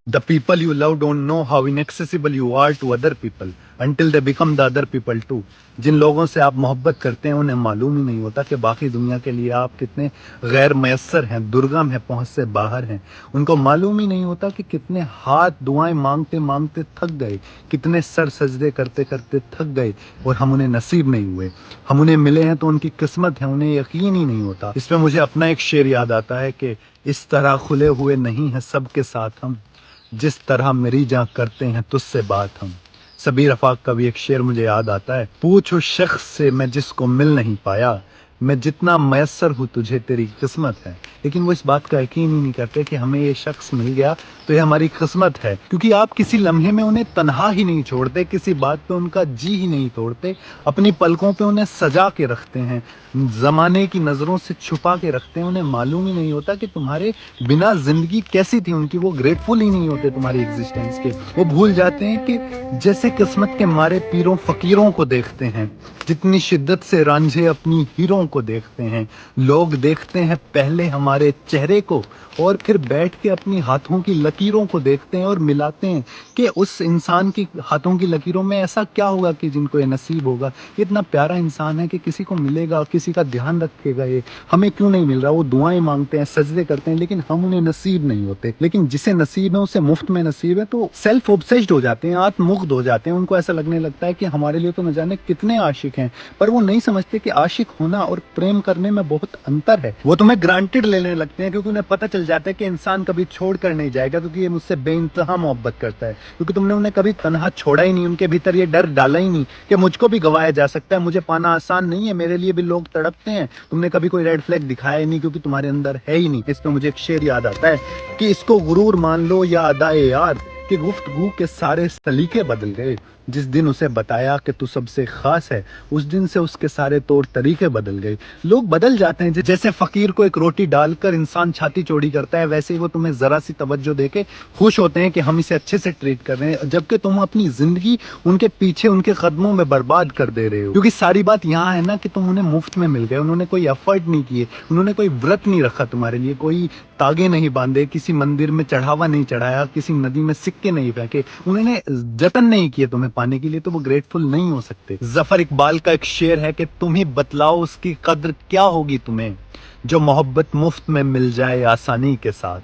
The people you love don't know how inaccessible you are to other people until they become the other people too. जिन लोगों से आप मोहब्बत करते हैं उन्हें मालूम ही नहीं होता कि बाकी दुनिया के लिए आप कितने गैर मयस्सर हैं, दुर्गम हैं, पहुंच से बाहर हैं। उनको मालूम ही नहीं होता कि कितने हाथ दुआएं मांगते मांगते थक गए, कितने सर सजदे करते करते थक गए और हम उन्हें नसीब नहीं हुए। हम उन्हें मिले हैं तो उनकी किस्मत है, उन्हें यकीन ही नहीं होता। इस पे मुझे अपना एक शेर याद आता है कि इस तरह खुले हुए नहीं हैं सबके साथ हम, जिस तरह मेरी जान करते हैं तुझसे बात हम। सबीर रफ़ाक का भी एक शेर मुझे याद आता है, पूछ उस शख्स से मैं जिसको मिल नहीं पाया, मैं जितना मयस्सर हूँ तुझे तेरी किस्मत है। लेकिन वो इस बात का यकीन ही नहीं करते कि हमें ये शख्स मिल गया तो ये हमारी किस्मत है, क्योंकि आप किसी लम्हे में उन्हें तन्हा ही नहीं छोड़ते, किसी बात पे उनका जी ही नहीं तोड़ते, अपनी पलकों पे उन्हें सजा के रखते हैं, जमाने की नजरों से छुपा के रखते हैं। उन्हें मालूम ही नहीं होता कि तुम्हारे बिना जिंदगी कैसी थी उनकी, वो ग्रेटफुल ही नहीं होते तुम्हारी एग्जिस्टेंस के। वो भूल जाते हैं कि जैसे किस्मत के मारे पीरों फकीरों को देखते हैं, जितनी शिद्दत से रांझे अपनी हीरों को देखते हैं। लोग देखते हैं पहले हमारे चेहरे को और फिर बैठ के अपनी हाथों की लकीरों को देखते हैं और मिलाते हैं कि उस इंसान की हाथों की लकीरों में ऐसा क्या होगा कि जिनको ये नसीब होगा। ये इतना प्यारा इंसान है कि किसी को मिलेगा, किसी का ध्यान रखेगा, ये हमें क्यों नहीं मिल रहा। वो दुआएं मांगते हैं, सजदे करते हैं, लेकिन हम उन्हें नसीब नहीं होते। लेकिन जिसे नसीब है उसे मुफ्त में नसीब है, तो सेल्फ ऑब्सेस्ड हो जाते हैं, आत्ममुग्ध हो जाते हैं। उनको ऐसा लगने लगता है कि हमारे लिए तो न जाने कितने आशिक हैं, पर वो नहीं समझते कि आशिक होना और प्रेम करने में बहुत अंतर है। वो तुम्हें ग्रांटेड लेने लगते हैं क्योंकि उन्हें पता चल जाता है कि इंसान कभी छोड़ कर नहीं जाएगा, क्योंकि ये मुझसे बेइंतहा मोहब्बत करता है, क्योंकि तुमने उन्हें कभी तन्हा छोड़ा ही नहीं। उनके भीतर ये डर डाला ही नहीं कि मुझको भी गवाया जा सकता है, मुझे पाना आसान नहीं है, मेरे लिए भी लोग तड़पते हैं। तुमने कभी कोई रेड फ्लैग दिखाया ही नहीं, क्योंकि तुम्हारे अंदर है ही नहीं। इस पे मुझे एक शेर याद आता है कि इसको गुरूर मान लो या अदाए यार, कि गुफ्तगू के सारे सलीके बदल गए। जिस दिन उसे बताया कि तू सबसे खास है, उस दिन से उसके सारे तौर तरीके बदल गए। लोग बदल जाते हैं, जैसे फकीर को एक रोटी डालकर इंसान छाती चौड़ी करता है, वैसे ही वो तुम्हें जरा सी तवज्जो देके खुश होते हैं कि हम इसे अच्छे से ट्रीट कर रहे हैं, जबकि तुम अपनी जिंदगी उनके पीछे उनके कदमों में बर्बाद कर दे रहे हो। क्योंकि सारी बात यहाँ है ना कि तुम उन्हें मुफ्त में मिल गए, उन्होंने कोई एफर्ट नहीं किए, उन्होंने कोई व्रत नहीं रखा तुम्हारे लिए, कोई तागे नहीं बांधे, किसी मंदिर में चढ़ावा नहीं चढ़ाया, किसी नदी में सिक्के नहीं फेंके, उन्होंने जतन नहीं किए तुम्हें पाने के लिए, तो वो ग्रेटफुल नहीं हो सकते। जफर इकबाल का एक शेर है कि तुम ही बतलाओ उसकी कद्र क्या होगी तुम्हें, जो मोहब्बत मुफ्त में मिल जाए आसानी के साथ।